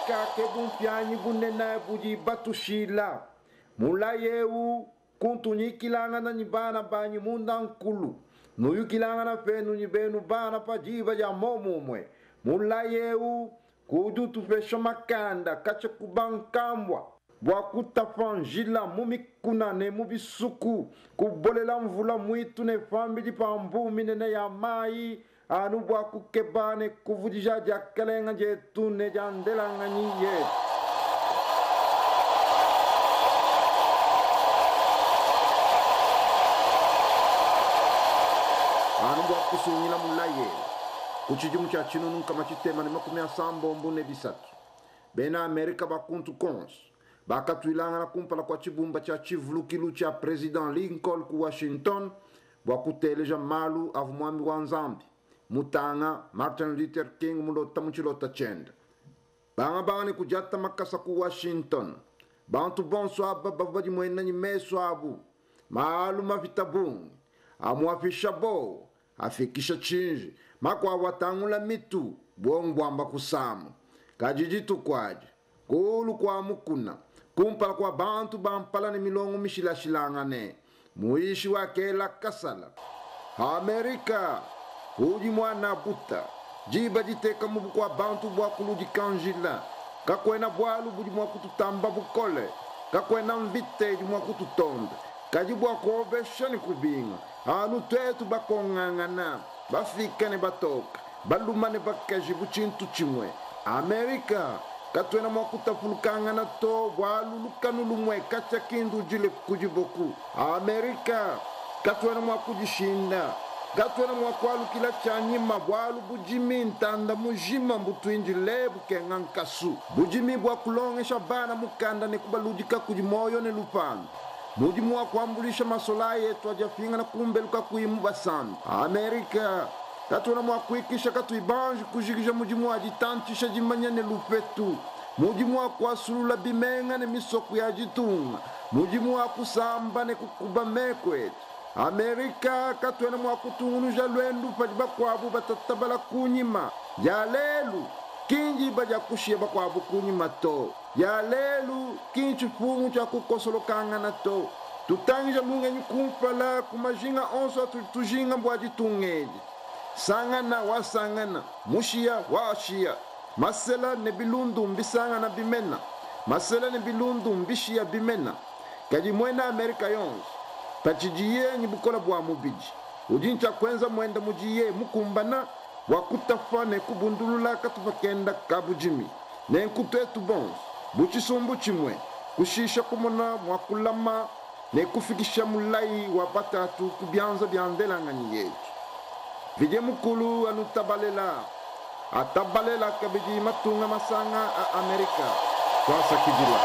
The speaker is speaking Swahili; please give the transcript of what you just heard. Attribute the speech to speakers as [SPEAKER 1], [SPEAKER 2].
[SPEAKER 1] Amerika ke bumpianyi bunena buji batushila mula yeu kuntunyi kilangana nyibana banyi munda nkulu nuyu kilangana fenu nyibenu bana pajiva ya momumwe mula yeu kudutu pesho makanda kache kubankambwa bwakutafangila mumikuna ne mubisuku kubolela mvula mwitu ne fambili pa mbumi nene ya mai anu bwakukebane kuvujija jakalenga jetu ne jandelanga nyiye anu bwakusunyila mulaye kuchijumu cha chinunu kama chitema ne makumia sambo mbune bisatu bena Amerika bakuntu kons bakatuilanga na kumpala kwa chibumba cha chivulukilu cha President Lincoln ku Washington bwakuteleja malu avu mwami wa nzambi mutanga Martin Luther King mulota muchilota chenda banga kujata makasa ku Washington bantu bonso aba babaji mwena nyimeso abu maalu mavitabungi amuafisha bo afikisha chinji makwa watangula mitu bwongwamba kusamu kajijitu kwaji kulu kwa mukuna kumpala kwa bantu bampala ni milongo mishilashilangane muishi wakela kasala Amerika uji mwana buta jiba jiteka mubu kwa bantu bwakulu jikanjila kakwena bwalu buji mwakututamba bukole kakwena mvite ji mwakututonda kaji bwakobeshani kubinga anu twetu bakongangana bafikane batoka balumane bakaji buchintu chimwe Amerika katwena mwakutafulukangana to bwalulukanu lumwe kacha kindu jile kujiboku Amerika katwena mwakujishinda katwena mwakwalu kila chanyima bwalu bujimi ntanda mujima mbutwinji lebu kengankasu bujimi bwakulongesha bana mukanda ne kubalujika kujimoyo ne lupanda mujimu wa kuambulisha masola yetu ajafinga na kumbeluka kuimu basandu Amerika katwena mwakuikisha katuibanji kujikisha mujimu wa jitantisha jimanya ne lupetu mujimu wa kuasulula bimenga ne misoku ya jitunga mujimu wa kusamba ne kukuba mekwetu Amerika katwena mwakutungunuja lwendu pajiba kwabu batatabala kunyima yalelu kinji baja kushia bakwabu kunyima to yalelu kinchi fumu cha kukosolokanga to tutangija munga nyikumpala kumajinga onso tujinga mbwaji tungeji sangana wasangana mushia washia masela ne bilundu mbisangana bimena masela ne bilundu mbishia bimena kaji mwena Amerika yonzi pachijiye nyibukola bwa mubiji ujincha kwenza mwenda mujiye mukumbana wakutafane kubundulula katufakenda kabujimi nenkutwetu bons buchisumbu chimwe kushisha kumona mwakulama nekufikisha mulai wa batatu kubyanza byandelangani yetu vije mukulu anutabalela atabalela kabiji matunga masanga a Amerika kwasa kijila